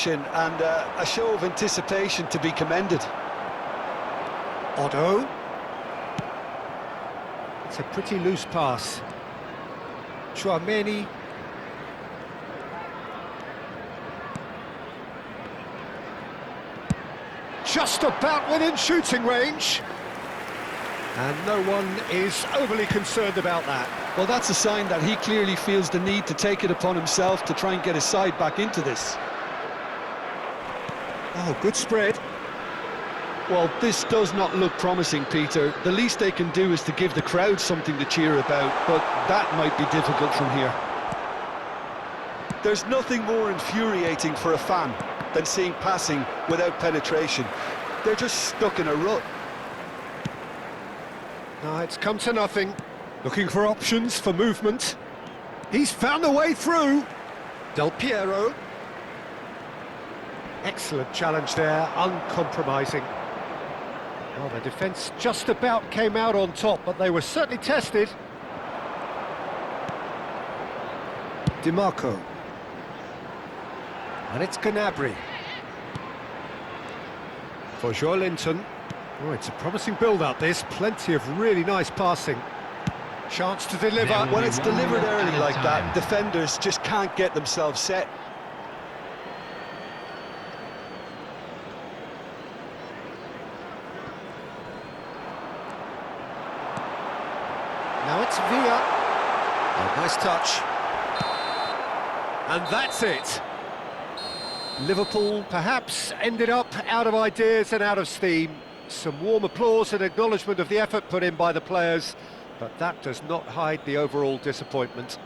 perception and a show of anticipation to be commended. Otto. It's a pretty loose pass. Tchouaméni. Just about within shooting range. And no one is overly concerned about that. Well, that's a sign that he clearly feels the need to take it upon himself to try and get his side back into this. Oh, good spread. Well, this does not look promising, Peter. The least they can do is to give the crowd something to cheer about, but that might be difficult from here. There's nothing more infuriating for a fan than seeing passing without penetration. They're just stuck in a rut. No, it's come to nothing. Looking for options for movement. He's found a way through. Del Piero. Excellent challenge there, uncompromising. Well, the defence just about came out on top, but they were certainly tested. DiMarco. And it's Gnabry. For Joelinton. Oh, it's a promising build-up, this. Plenty of really nice passing. Chance to deliver. When it's delivered early like that, defenders just can't get themselves set. Now it's Villa. Oh, nice touch. And that's it. Liverpool perhaps ended up out of ideas and out of steam. Some warm applause and acknowledgement of the effort put in by the players, but that does not hide the overall disappointment.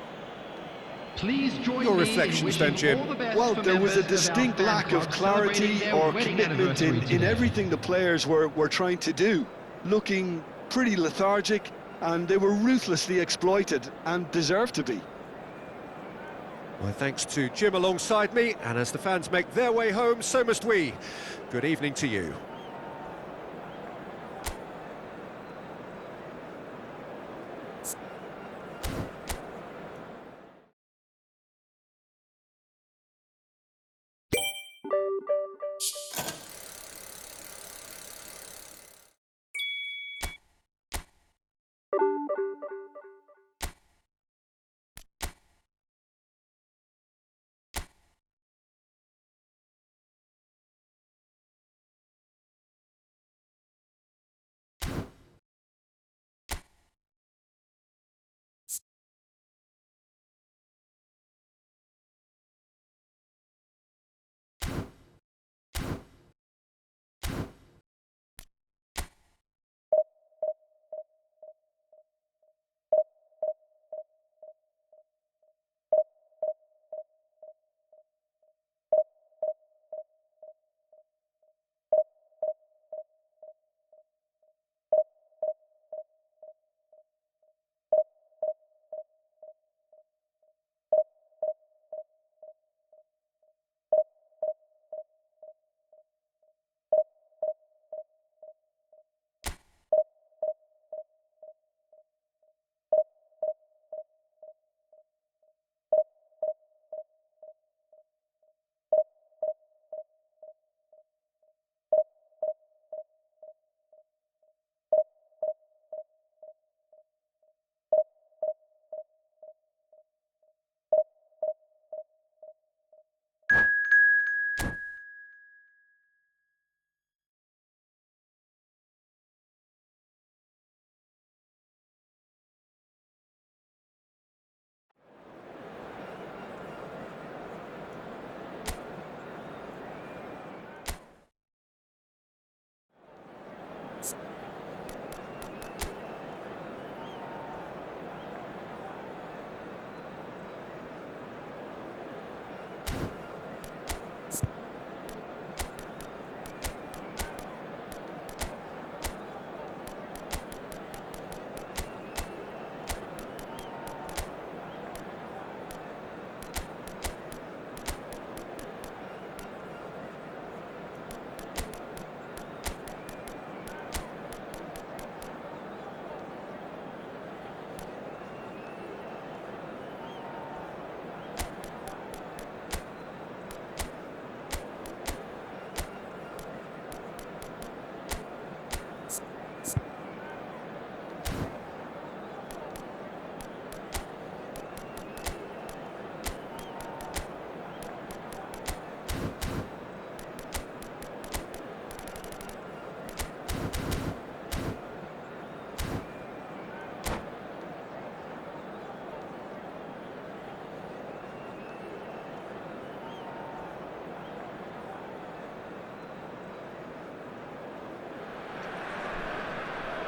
Please join Your me reflections in then, wishing Jim. all the best Well, for there was a members of our distinct fan lack of club clarity celebrating their or wedding commitment anniversary in today. everything the players were trying to do. Looking pretty lethargic, and they were ruthlessly exploited, and deserved to be. Well, thanks to Jim alongside me, and as the fans make their way home, so must we. Good evening to you.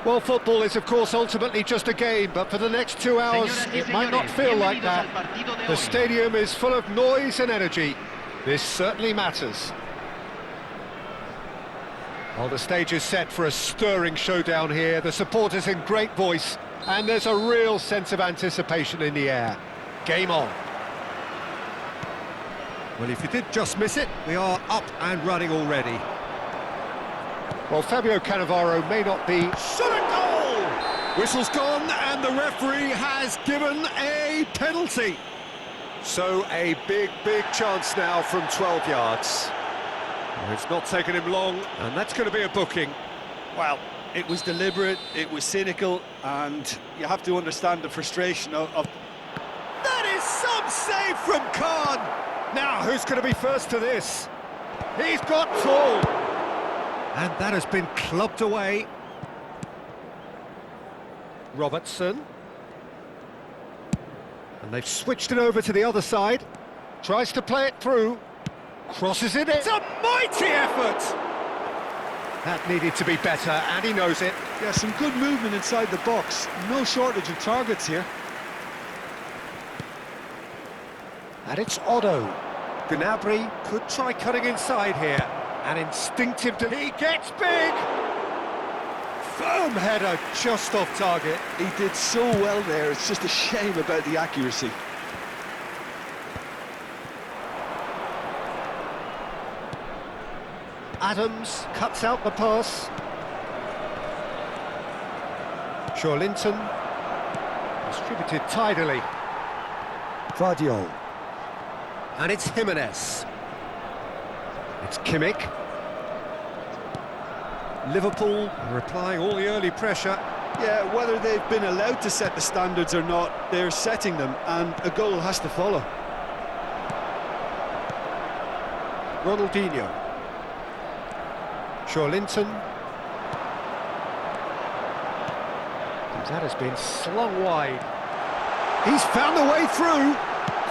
Well, football is, of course, ultimately just a game, but for the next 2 hours, Señoras y it might not señores, feel like bienvenidos that. al partido de The hoy. stadium is full of noise and energy. This certainly matters. Well, the stage is set for a stirring showdown here. The supporters in great voice, and there's a real sense of anticipation in the air. Game on. Well, if you did just miss it, we are up and running already. Well, Fabio Cannavaro may not be... Shot at goal! Whistle's gone and the referee has given a penalty. So a big chance now from 12 yards. It's not taken him long, and that's going to be a booking. Well, it was deliberate, it was cynical, and you have to understand the frustration of... That is some save from Khan! Now, who's going to be first to this? He's got full! And that has been clubbed away. Robertson. And they've switched it over to the other side. Tries to play it through. Crosses it in. It's a mighty effort! That needed to be better, and he knows it. Yeah, some good movement inside the box. No shortage of targets here. And it's Otto. Gnabry could try cutting inside here. An instinctive... He gets big! Firm header just off target. He did so well there, it's just a shame about the accuracy. Adams cuts out the pass. Shawlinton distributed tidily. Vardiol. And it's Jimenez. It's Kimmich. Liverpool are applying all the early pressure. Yeah, whether they've been allowed to set the standards or not, they're setting them, and a goal has to follow. Ronaldinho. Shawlinton. That has been slung wide. He's found the way through.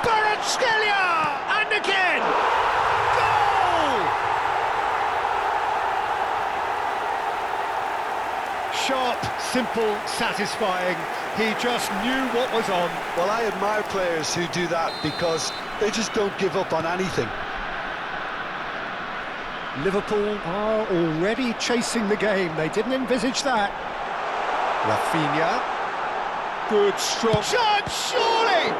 Kvaratskhelia! And again! Goal! Sharp, simple, satisfying. He just knew what was on. Well, I admire players who do that because they just don't give up on anything. Liverpool are already chasing the game. They didn't envisage that. Rafinha. Good, strong shot, surely!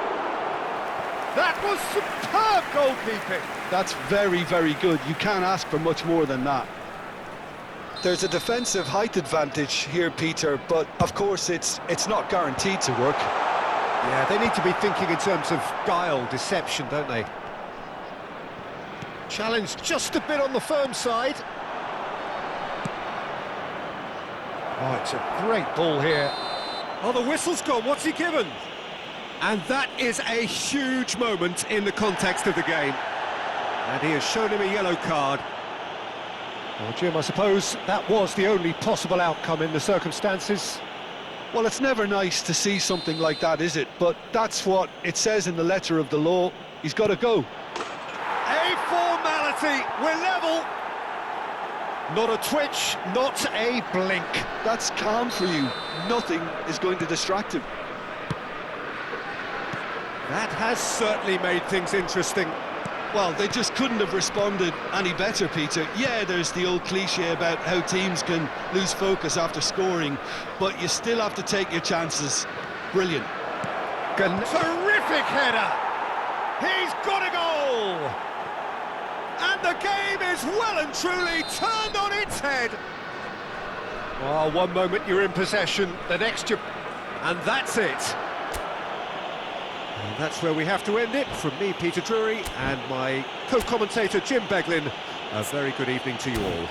That was superb goalkeeping. That's very, very good. You can't ask for much more than that. There's a defensive height advantage here, Peter, but of course it's not guaranteed to work. Yeah, they need to be thinking in terms of guile, deception, don't they? Challenged just a bit on the firm side. Oh, it's a great ball here. Oh, the whistle's gone. What's he given? And that is a huge moment in the context of the game. And he has shown him a yellow card. Well, Jim, I suppose that was the only possible outcome in the circumstances. Well, it's never nice to see something like that, is it? But that's what it says in the letter of the law. He's got to go. A formality. We're level. Not a twitch, not a blink. That's calm for you. Nothing is going to distract him. That has certainly made things interesting. Well, they just couldn't have responded any better, Peter. Yeah, there's the old cliche about how teams can lose focus after scoring, but you still have to take your chances. Brilliant. Terrific header! He's got a goal! And the game is well and truly turned on its head. Oh, one moment you're in possession, the next you... And that's it. And that's where we have to end it. From me, Peter Drury, and my co-commentator, Jim Beglin, a very good evening to you all.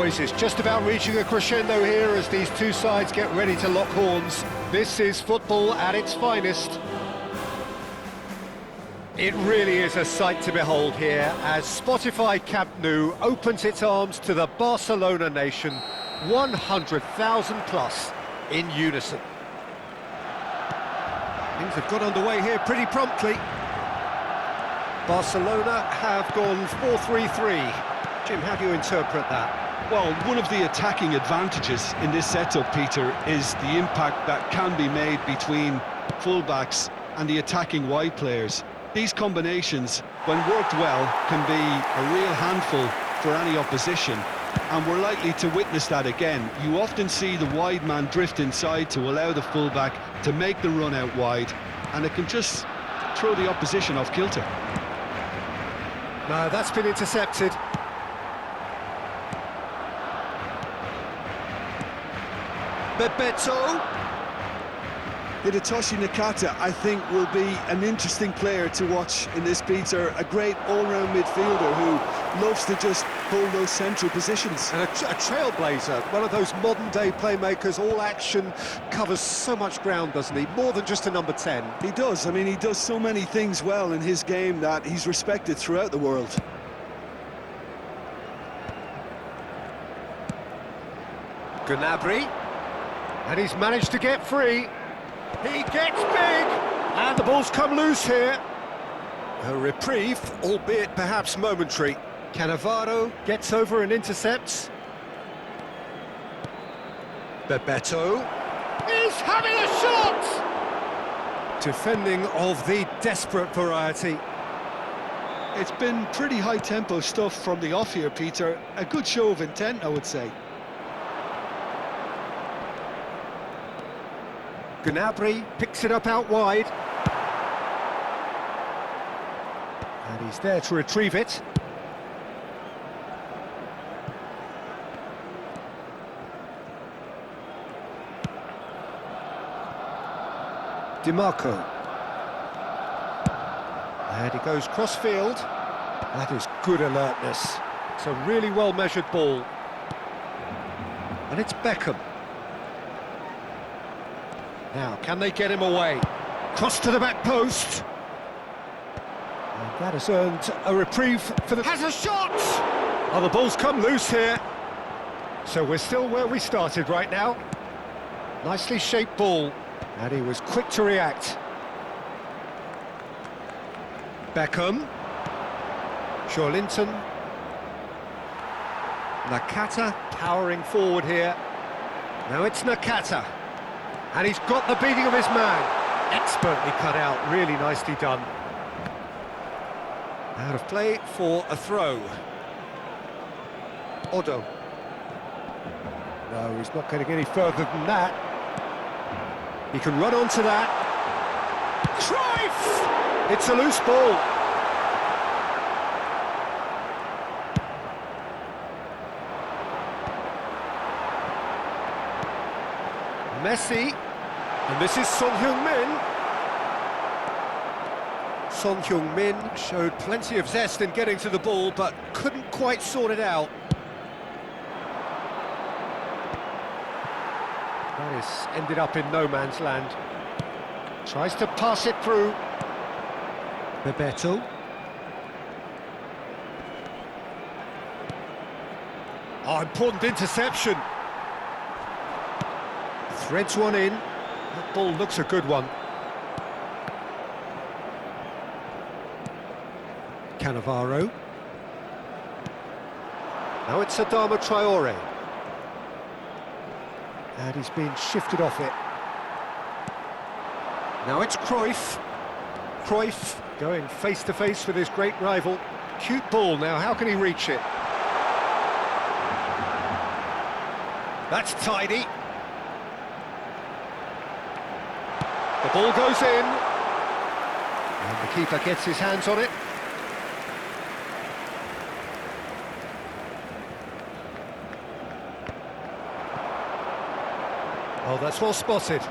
boys, it's just about reaching a crescendo here as these two sides get ready to lock horns. This is football at its finest. It really is a sight to behold here as Spotify Camp Nou opens its arms to the Barcelona nation, 100,000 plus in unison. Things have got underway here pretty promptly. Barcelona have gone 4-3-3. Jim, how do you interpret that? Well, one of the attacking advantages in this setup, Peter, is the impact that can be made between fullbacks and the attacking wide players. These combinations, when worked well, can be a real handful for any opposition, and we're likely to witness that again. You often see the wide man drift inside to allow the fullback to make the run out wide, and it can just throw the opposition off kilter. No, that's been intercepted. Bebeto. Hidetoshi Nakata, I think, will be an interesting player to watch in this, Peter. A great all-round midfielder who loves to just hold those central positions. And a trailblazer, one of those modern-day playmakers, all action, covers so much ground, doesn't he? More than just a number 10. He does. I mean, he does so many things well in his game that he's respected throughout the world. Gnabry. And he's managed to get free. He gets big, and the ball's come loose here. A reprieve, albeit perhaps momentary. Cannavaro gets over and intercepts. Bebeto is having a shot! Defending of the desperate variety. It's been pretty high-tempo stuff from the off here, Peter. A good show of intent, I would say. Gnabry picks it up out wide. And he's there to retrieve it. DiMarco. And he goes cross-field. That is good alertness. It's a really well-measured ball. And it's Beckham. Now, can they get him away? Cross to the back post. And that has earned a reprieve for the... Has a shot! Oh, the ball's come loose here. So we're still where we started right now. Nicely shaped ball. And he was quick to react. Beckham. Joelinton. Nakata powering forward here. Now it's Nakata. And he's got the beating of his man. Expertly cut out, really nicely done. Out of play for a throw. Odo. No, he's not getting any further than that. He can run onto that. Cruyff! It's a loose ball. Messi. And this is Son Heung-min. Son Heung-min showed plenty of zest in getting to the ball, but couldn't quite sort it out. That is ended up in no man's land. Tries to pass it through. Bebeto. Oh, important interception. Threads one in. That ball looks a good one. Cannavaro. Now it's Adama Traore. And he's been shifted off it. Now it's Cruyff. Cruyff going face-to-face with his great rival. Cute ball now, how can he reach it? That's tidy. The ball goes in. And the keeper gets his hands on it. Oh, that's well spotted.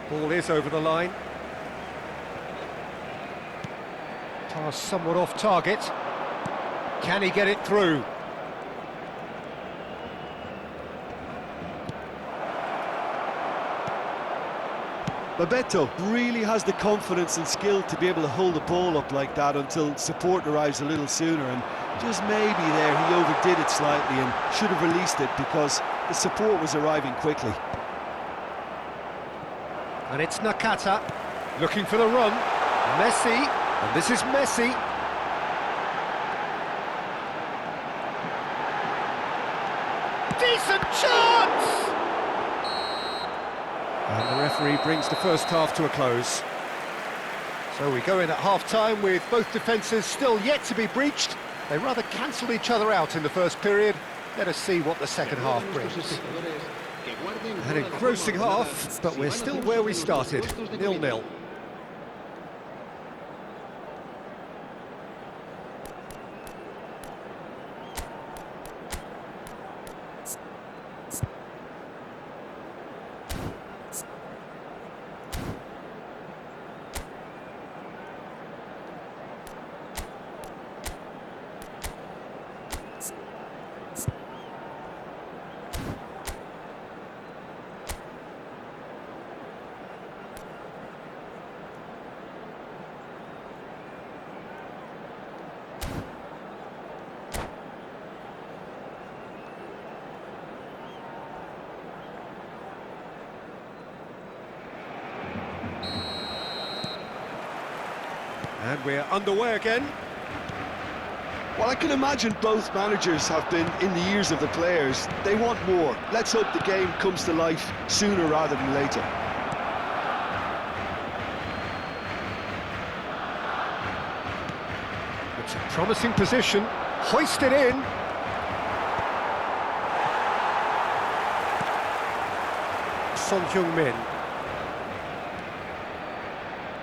Ball is over the line. Pass somewhat off target. Can he get it through? Bebeto really has the confidence and skill to be able to hold the ball up like that until support arrives a little sooner, and just maybe there he overdid it slightly and should have released it because the support was arriving quickly. And it's Nakata looking for the run. Messi, and this is Messi. Decent chance! And the referee brings the first half to a close. So we go in at half-time with both defences still yet to be breached. They rather cancelled each other out in the first period. Let us see what the second half brings. An engrossing half, but we're still where we started, 0-0. And we're underway again. Well, I can imagine both managers have been in the ears of the players. They want more. Let's hope the game comes to life sooner rather than later. It's a promising position. Hoisted in. Son Heung-min.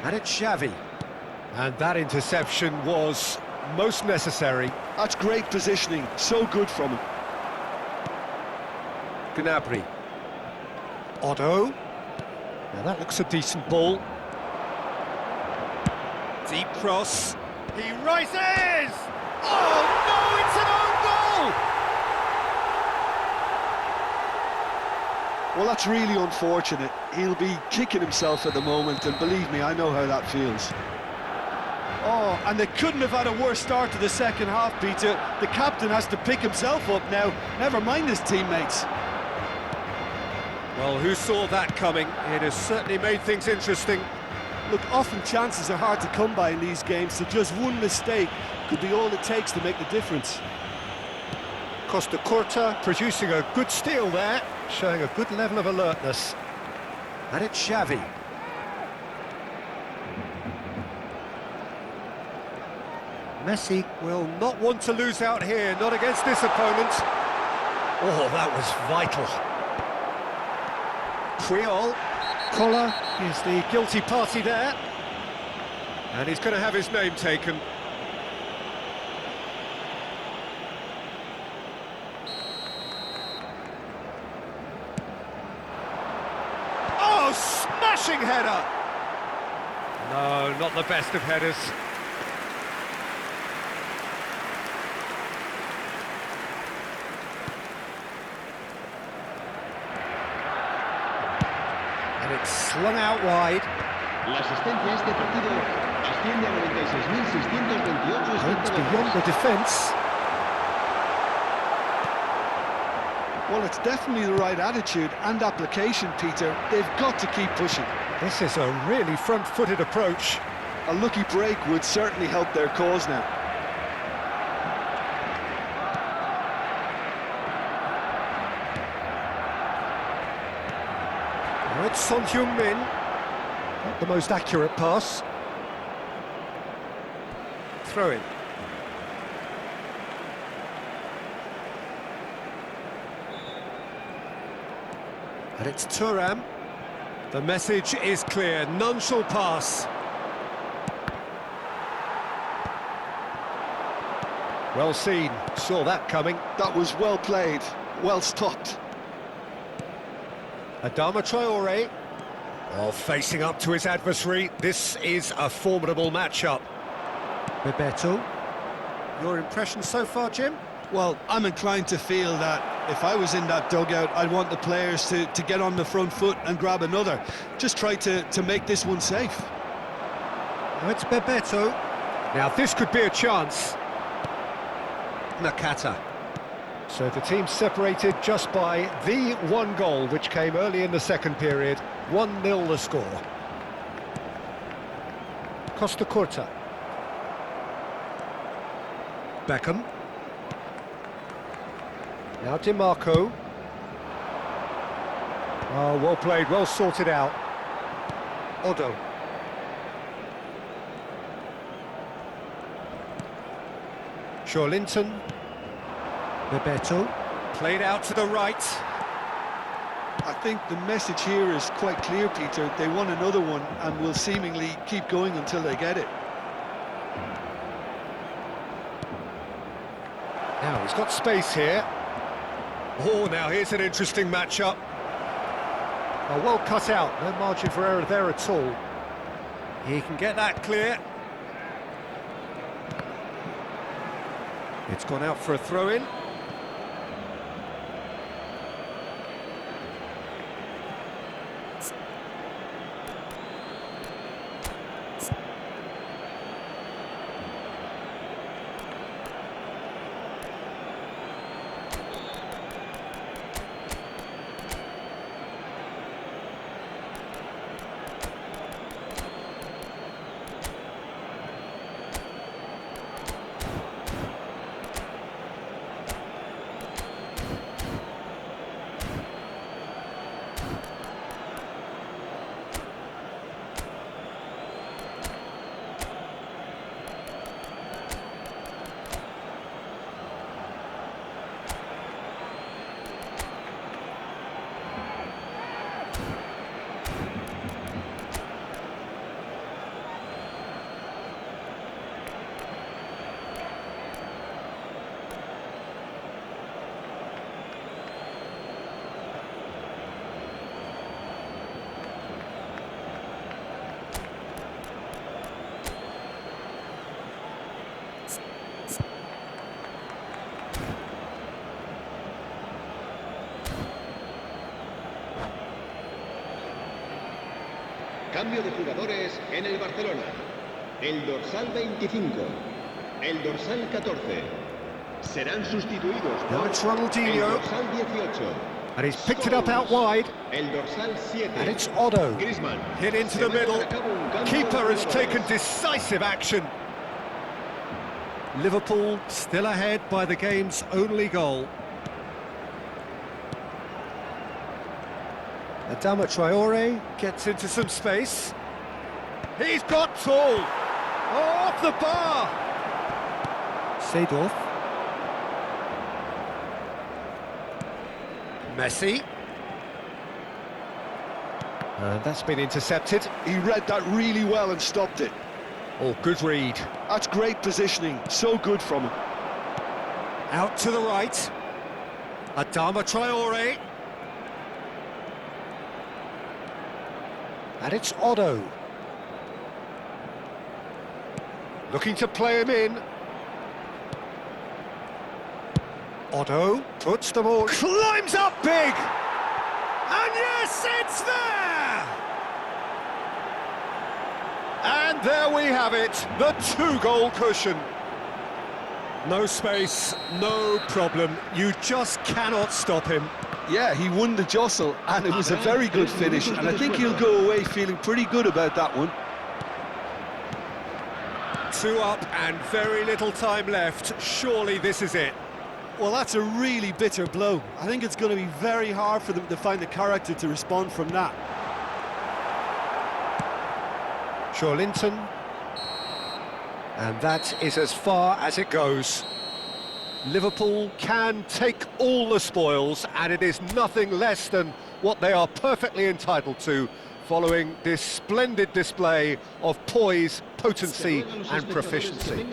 And it's Xavi. And that interception was most necessary. That's great positioning, so good from him. Gnabry. Otto. Now that looks a decent ball. Deep cross. He rises! Oh no, it's an own goal! Well, that's really unfortunate. He'll be kicking himself at the moment, and believe me, I know how that feels. Oh, and they couldn't have had a worse start to the second half, Peter. The captain has to pick himself up now, never mind his teammates. Well, who saw that coming? It has certainly made things interesting. Look, often chances are hard to come by in these games, so just one mistake could be all it takes to make the difference. Costa Curta producing a good steal there, showing a good level of alertness. And it's Xavi. Messi will not want to lose out here, not against this opponent. Oh, that was vital. Puyol. Koller is the guilty party there. And he's going to have his name taken. Oh, smashing header! No, not the best of headers. And it's slung out wide. La asistencia a este partido asciende a 96.628 It's beyond the defence. Well, it's definitely the right attitude and application, Peter. They've got to keep pushing. This is a really front-footed approach. A lucky break would certainly help their cause now. Now it's Son Heung-min. Not the most accurate pass. Throw in. And it's Thuram. The message is clear, none shall pass. Well seen, saw that coming. That was well played, well stopped. Adama Traore. Oh, facing up to his adversary, this is a formidable matchup. Bebeto. Your impression so far, Jim? Well, I'm inclined to feel that if I was in that dugout, I'd want the players to get on the front foot and grab another. Just try to make this one safe. Now it's Bebeto. Now this could be a chance. Nakata. So the team separated just by the one goal, which came early in the second period. 1-0 the score. Costa Curta. Beckham. Now Di Marco. Oh, well played, well sorted out. Odo. Shawlinton. Bebeto. Played out to the right. I think the message here is quite clear, Peter. They want another one and will seemingly keep going until they get it. Now he's got space here. Oh, now here's an interesting matchup. Oh, well cut out, no margin for error there at all. He can get that clear. It's gone out for a throw-in. Cambio de jugadores en el Barcelona. El dorsal 25, el dorsal 14 serán sustituidos Now por it's el Ronaldinho, dorsal 18. and he's picked it up out wide, El dorsal 7. and it's Odo. Griezmann. Hit into the middle. Keeper has taken decisive action. Liverpool still ahead by the game's only goal. Adama Traore gets into some space. He's got tall. Oh, off the bar. Seedorf. Messi. And that's been intercepted. He read that really well and stopped it. Oh, good read. That's great positioning, so good from him. Out to the right. Adama Traore. And it's Odo. Looking to play him in. Odo puts the ball, climbs up big! And yes, it's there! And there we have it, the two-goal cushion. No space, no problem. You just cannot stop him. Yeah, he won the jostle, and it was a very good finish, and I think he'll go away feeling pretty good about that one. 2 up and very little time left. Surely this is it. Well, that's a really bitter blow. I think it's going to be very hard for them to find the character to respond from that. Shawlinton. And that is as far as it goes. Liverpool can take all the spoils, and it is nothing less than what they are perfectly entitled to, following this splendid display of poise, potency and proficiency.